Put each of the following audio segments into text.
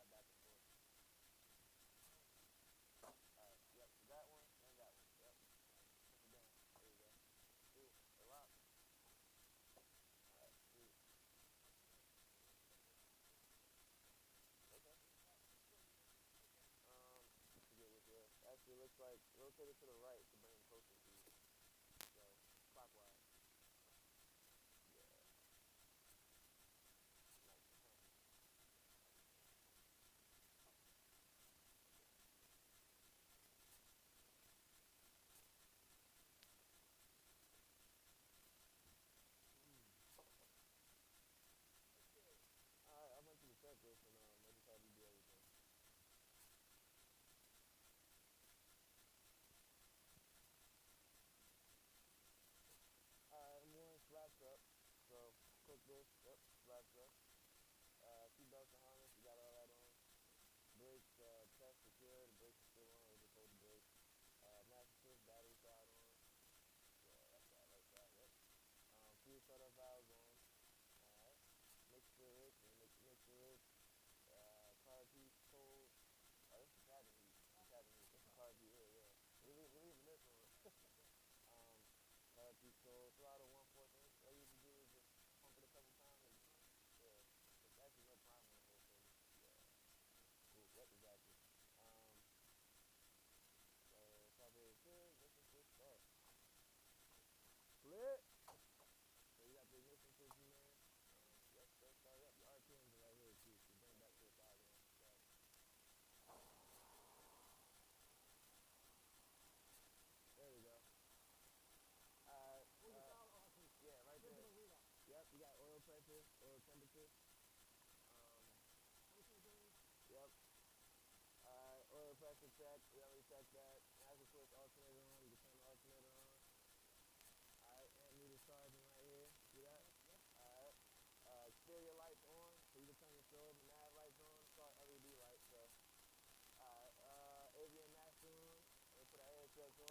back and forth. Alright, yep, so that one and that one. Yep. Put them down. There you go. Cool. They're locked. Alright, sweet. Okay. I forget which way. Actually, it looks like rotate it to the right to bring them closer to you. So, clockwise. Yeah. Nice. Alright, I went through the checklist and I just had you do everything. Alright, number one, flaps up. So, click this. Yep, flaps up. Seatbelts and harness, you got all that on. Brakes, test secure. The brakes are still on. We'll just hold the brakes. Master switch, battery side on. Yeah, that's that, right side, yep. Fuel shut-off valves on. Alright. Mixed fluids, mixed fluids. Car heat, cold. Oh, this is cabin heat. Cabin heat. This is car heat here, yeah. We're leaving this on. Car heat, cold. Throttle 1/4 inch. All you usually do is just pump it a couple times and yeah. There's actually no primer in here, so yeah. Cool. Yep, exactly. Carburetor good. Ignition switch start. Split. So you got the ignition switch in there. Yep, start up. Your RPMs are right here too, so bring it back to 1,000 on the start. There we go. Yeah, right there. Yep, you got oil pressure, oil temperature. Yep. Oil pressure check. We already checked that. Master switch alternator on. You can turn the alternator on. Alright, amp meter charging right here. See that? Yep. Alright. Exterior lights on, so you can turn your strobe and nav lights on. It's called LED lights, so. Alright, Avionics master on. Let me put our air checks on.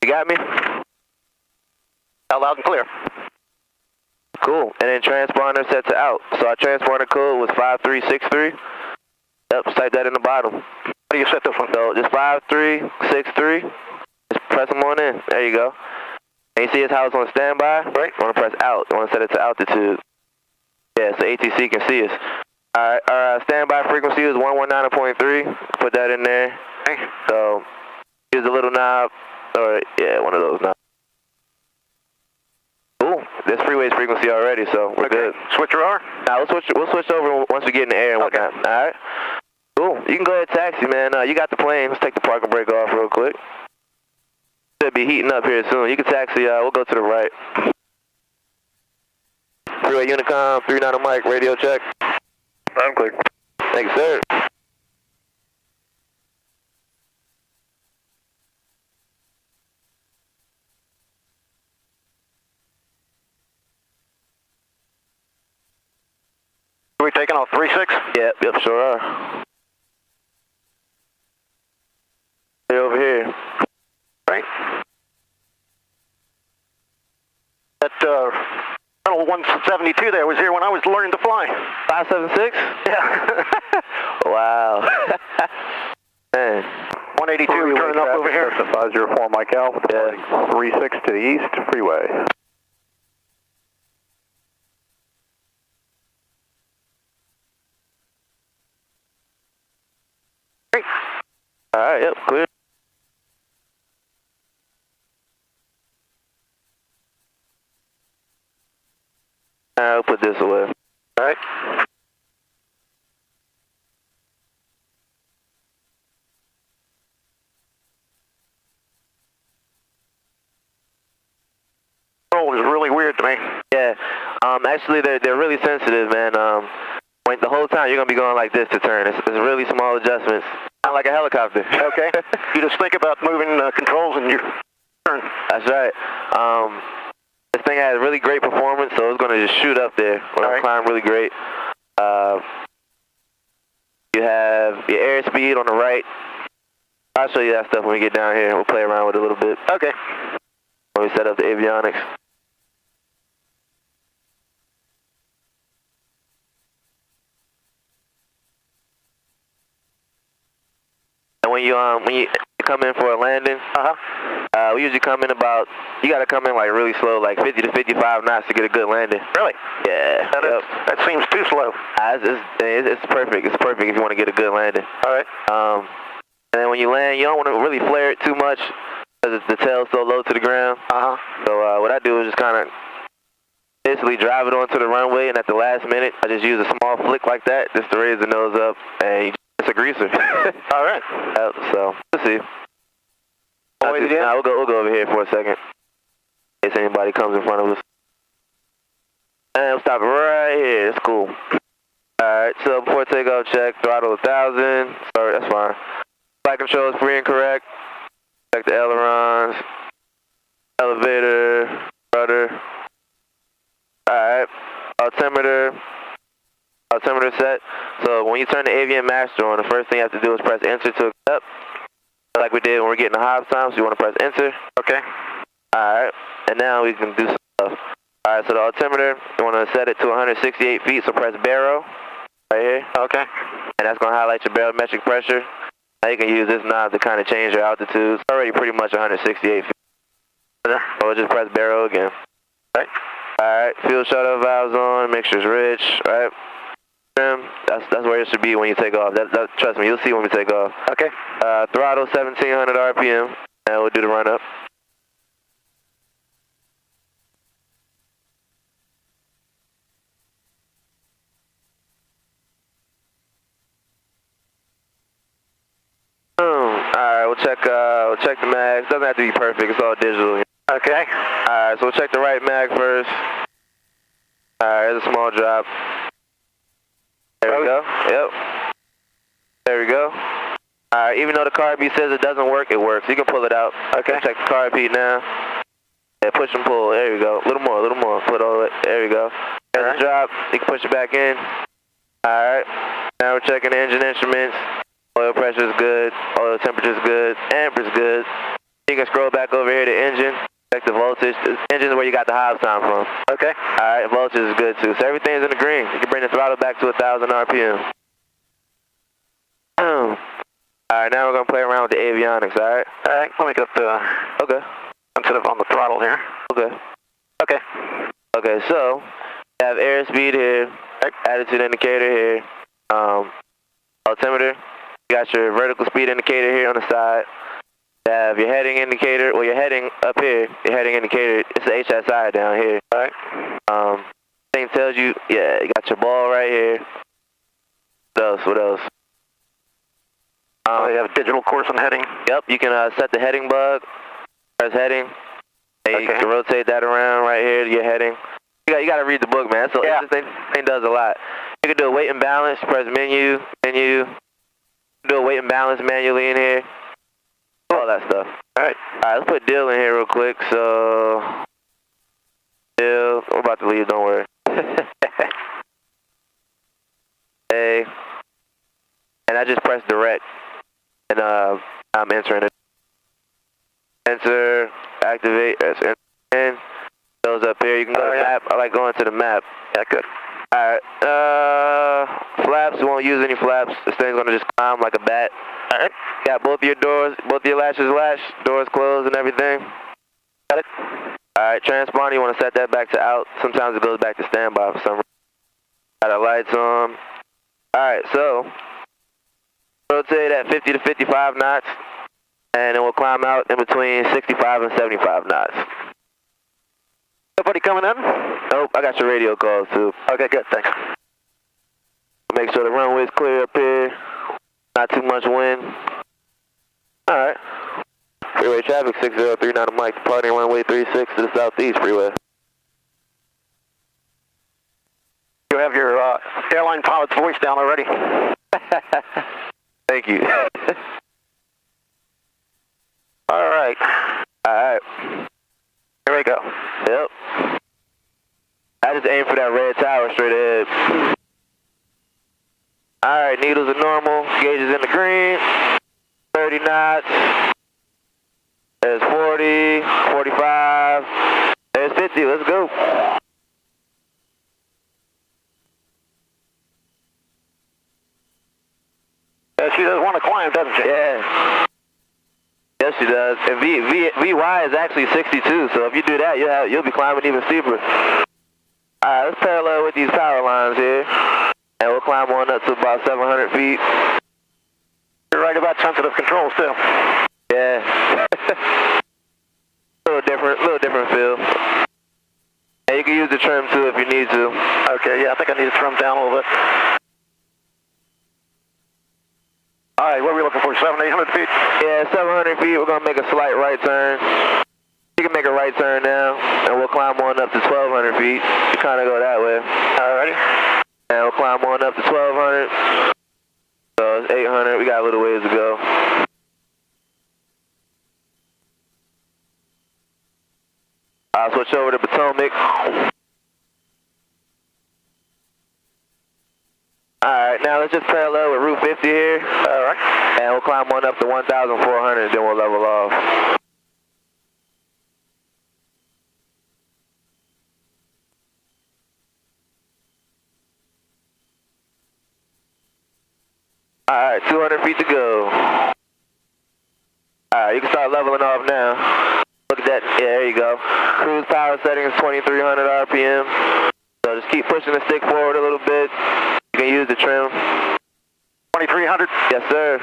You got me? Out loud and clear. Cool. And then transponder set to out. So our transponder code was 5363. Yep, just type that in the bottom. How do you set this one? So just 5363. Just press them on in. There you go. And you see his house on standby? Right. You want to press out. You want to set it to altitude. Yeah, so ATC can see us. Alright, our standby frequency is 119.3. Put that in there. Okay. So use a little knob. Or yeah, one of those knobs. Cool. There's freeways frequency already, so we're good. Switch your R? Nah, we'll switch over once we get in the air and whatnot. Alright. Cool. You can go ahead and taxi, man. You got the plane. Let's take the parking brake off real quick. Should be heating up here soon. You can taxi, we'll go to the right. Freeway Unicom, 39 mic, radio check. I'm clear. Thank you, sir. Are we taking off 36? Yep, sure are. They're over here. Right. That, Tunnel 172 there was here when I was learning to fly. 576? Yeah. Wow. Man. 182 turning up over here. 504 Mike Alpha, yeah. 36 to the east, freeway. Alright, yep, clear. I'll put this away. Alright. Oh, it was really weird to me. Yeah. Actually, they're really sensitive, man. When the whole time you're gonna be going like this to turn. It's really small adjustments. Not like a helicopter. Okay. You just think about moving controls and you turn. That's right. This thing has really great performance, so it's gonna just shoot up there. We're gonna climb really great. You have your airspeed on the right. I'll show you that stuff when we get down here. We'll play around with it a little bit. Okay. When we set up the avionics. when you come in for a landing, we usually come in about, you got to come in like really slow, like 50 to 55 knots to get a good landing. Really? Yeah. That seems too slow. It's perfect. It's perfect if you want to get a good landing. All right. And then when you land, you don't want to really flare it too much because the tail's so low to the ground. So what I do is just kind of basically drive it onto the runway, and at the last minute, I just use a small flick like that just to raise the nose up, and it's a greaser. All right. So we'll see. We'll go over here for a second in case anybody comes in front of us. And we'll stop it right here. It's cool. Alright, so before takeoff check, throttle 1,000. Sorry, that's fine. Flight control is free and correct. Check the ailerons, elevator, rudder. Alright, altimeter set. So when you turn the Avian Master on, the first thing you have to do is press enter to accept. Like we did when we're getting the Hobbs time, so you want to press enter. Okay. Alright, and now we can do some stuff. Alright, so the altimeter, you want to set it to 168 feet, so press barrel right here. Okay. And that's going to highlight your barometric pressure. Now you can use this knob to kind of change your altitude. It's already pretty much 168 feet. So just press barrel again. Alright. Alright, fuel shut-off valves on, mixture's rich, right? That's where it should be when you take off. Trust me, you'll see when we take off. Okay. Throttle 1,700 RPM, and we'll do the run-up. Alright, we'll check the mags. Doesn't have to be perfect, it's all digital. Okay. Alright, so we'll check the right mag first. Alright, there's a small drop. There we go. Yep. There we go. Alright, even though the car beat says it doesn't work, it works. You can pull it out. Okay. Check the car beat now. Yeah, push and pull. There we go. A little more. Put all it. There we go. There's a drop. You can push it back in. Alright. Now we're checking the engine instruments. Oil pressure is good. Oil temperature is good. Amp is good. You can scroll back over here to engine. Check the voltage. The engine is where you got the Hobbs time from. Okay. Alright, voltage is good too. So everything's in the green. You can bring the throttle back to 1,000 RPM. Alright, now we're going to play around with the avionics, alright? Alright, let me get the... Okay. Instead of on the throttle here. Okay. Okay. Okay, so, you have airspeed here, attitude indicator here, altimeter, you got your vertical speed indicator here on the side, you have your heading indicator, well your heading up here, your heading indicator, it's the HSI down here, alright? Thing tells you, yeah, you got your ball right here. What else? You have a digital course on heading? Yep, you can set the heading bug, press heading, and you can rotate that around right here to your heading. You got to read the book, man. So this thing does a lot. You can do a weight and balance, press menu, do a weight and balance manually in here, all that stuff. Alright, let's put Dill in here real quick. So, Dill, we're about to leave, don't worry. Hey, and I just press direct, and I'm entering it. Enter, activate, and those up here. You can go to the map. I like going to the map. Yeah, good. Alright, flaps, we won't use any flaps. This thing's gonna just climb like a bat. Alright. Got both your doors, both your latches latched, doors closed and everything. Got it. Alright, transponder, you wanna set that back to out. Sometimes it goes back to standby for some reason. Got our lights on. Alright, so, rotate at 50 to 55 knots, and then we'll climb out in between 65 and 75 knots. Nobody coming in? Nope, I got your radio calls too. Okay, good, thanks. Make sure the runway's clear up here. Not too much wind. Alright. Freeway traffic 6039 Mike, departing runway 36 to the southeast freeway. You have your airline pilot's voice down already. Thank you. Alright. Alright. Here we go. Yep. I just aim for that red tower straight ahead. Alright, needles are normal. Gauges in the green. 30 knots. There's 40, 45. There's 50. Let's go. She does want to climb, doesn't she? Yeah. and VY is actually 62, so if you do that, you'll be climbing even steeper. Alright, let's parallel with these power lines here, and we'll climb on up to about 700 feet. You're right about sensitive controls, too. Yeah. little different feel. And you can use the trim, too, if you need to. Okay, yeah, I think I need to trim down a little bit. All right, what are we looking for, 700, 800 feet? Yeah, 700 feet, we're going to make a slight right turn. You can make a right turn now, and we'll climb on up to 1,200 feet. You kind of go that way. All righty. And we'll climb on up to 1,200. So it's 800, we got a little ways to go. I'll switch over to Potomac. Alright, now let's just parallel with Route 50 here. Alright. And we'll climb on up to 1,400, then we'll level off. Alright, 200 feet to go. Alright, you can start leveling off now. Look at that. Yeah, there you go. Cruise power settings 2,300 RPM. So just keep pushing the stick forward a little bit. You can use the trim. 2,300? Yes, sir.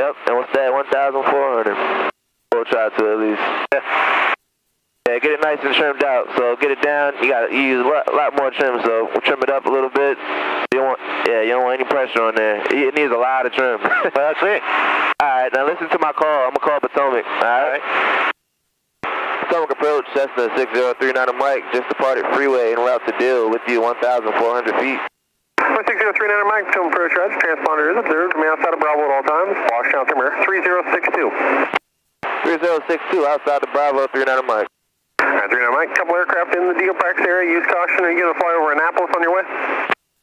Yep, and what's that? 1,400. We'll try to at least. Yeah, get it nice and trimmed out. So get it down. You use a lot more trim, so we'll trim it up a little bit. You don't want any pressure on there. It needs a lot of trim. That's it. Alright, now listen to my call. I'm going to call Potomac. Alright? Potomac approach, Cessna 6039 Mike. Just departed freeway en route to deal with you 1,400 feet. 6039 Mike, Potomac approach, Roger. Transponder is observed. Remain outside of Bravo at all times. Wash down through mirror 3062. 3062 outside the Bravo 39 Mike. 39 Mike, couple aircraft in the deal practice area. Use caution. Are you going to fly over Annapolis on your way?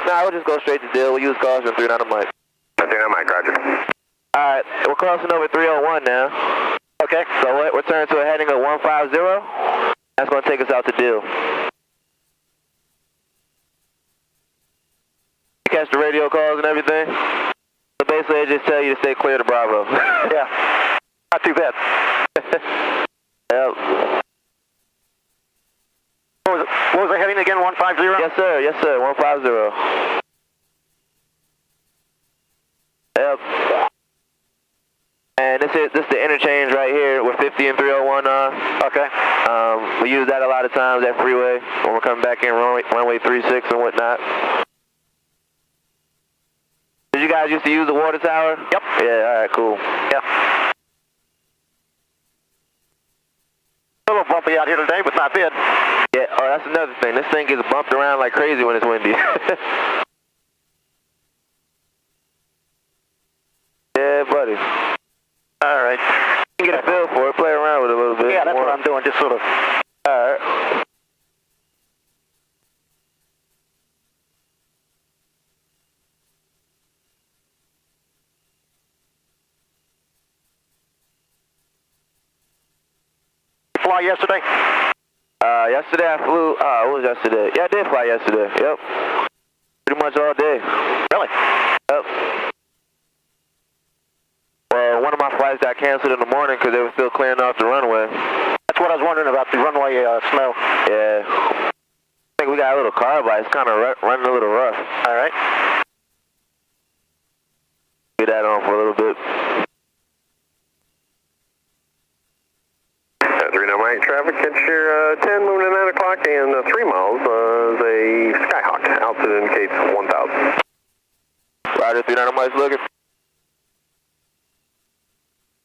Nah, we'll just go straight to deal. We'll use caution 39 Mike. 39 Mike, Roger. Alright, we're crossing over 301 now. Okay, so we're turning to a heading of 150. That's going to take us out to deal. You catch the radio calls and everything? So basically, they just tell you to stay clear to Bravo. Yeah, not too bad. Yep. What was the heading again, 150? Yes, sir. Yes, sir. 150. Yep. And this is the interchange right here where 50 and 301 are. Okay. We use that a lot of times, that freeway, when we're coming back in runway 36 and whatnot. Did you guys used to use the water tower? Yep. Yeah, alright, cool. Yeah. A little bumpy out here today, but not bad. Yeah, oh, that's another thing. This thing gets bumped around like crazy when it's windy. Yeah, buddy. All right. You can get a feel for it, play around with it a little bit. Yeah, that's what I'm doing, just sort of. All right. Fly yesterday? Yesterday I flew, what was yesterday? Yeah, I did fly yesterday, yep. Pretty much all day. Really? Yep. Well, one of my flights got canceled in the morning because they were still clearing off the runway. That's what I was wondering about, the runway snow. Yeah. I think we got a little carb light. It's kind of running a little rough. All right. Get that on for a little bit. 39 Mike traffic, catch your 10 moving to 9 o'clock and 3 miles is a Skyhawk. Altitude indicates 1,000. Roger, 39 Mike's looking.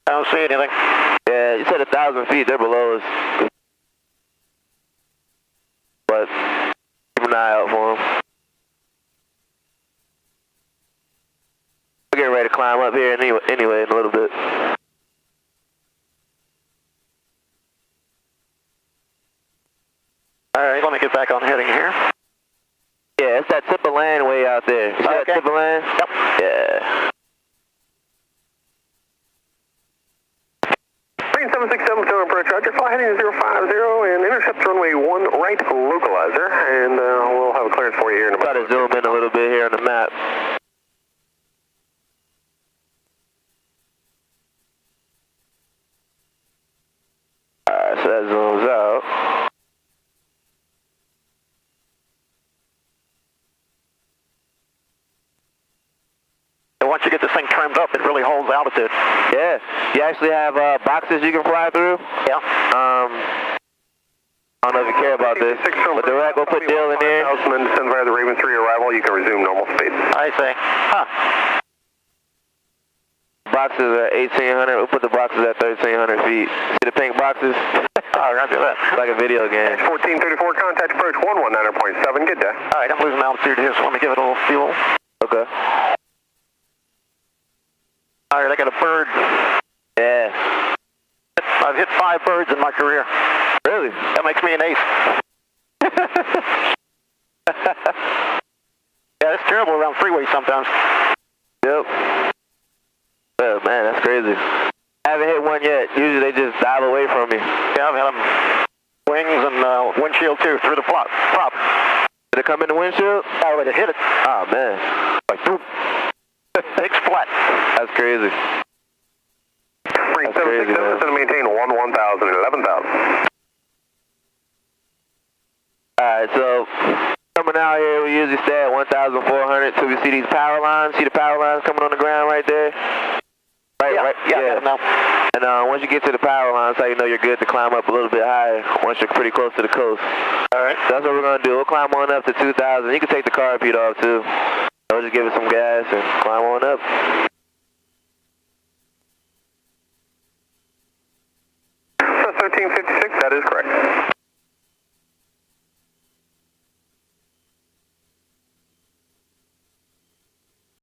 I don't see anything. Yeah, you said 1,000 feet. They're below us. But keep an eye out for them. We're getting ready to climb up here anyway in a little bit. All right, let me get back on heading here. Yeah, it's that tip of land way out there. You see that tip of land? Yep. Yeah. 767 Potomac approach, Roger. Fly heading 050 and intercept runway 1 right localizer, and we'll have a clearance for you here in about. Try to zoom in a little bit here on the map. that zooms out. And once you get this thing trimmed up, it really holds altitude. Yeah, you actually have boxes you can fly through. Yeah. I don't know if you care about this, but the rack will put Dill in there. And then descend via the Raven 3 arrival, you can resume normal speed. I see. Huh. Boxes are 1,800. We'll put the boxes at 1,300 feet. See the pink boxes? Oh, roger that. It's like a video game. 1434, contact approach 119.7. Good day. All right, I'm losing altitude here, so let me give it a little fuel. Okay. All right, I got a bird. Yeah. I've hit 5 birds in my career. Really? That makes me an ace. Yeah, it's terrible around freeways sometimes. Yep. Oh, man, that's crazy. I haven't hit one yet. Usually they just dive away from me. Yeah, I've had them wings and windshield too, through the prop. Did it come in the windshield? Oh, it hit it. Oh, man. Like, boom. Big splat. That's crazy. That's crazy, man. To maintain 1,000 and 11,000. Alright, so coming out here, we usually stay at 1,400 till we see these power lines. See the power lines coming on the ground right there? Yeah. No. And once you get to the power lines, that's how you know you're good to climb up a little bit higher once you're pretty close to the coast. Alright. So that's what we're going to do. We'll climb on up to 2,000. You can take the car repeat off too. We'll just give it some gas and climb on up. So 1356, that is correct.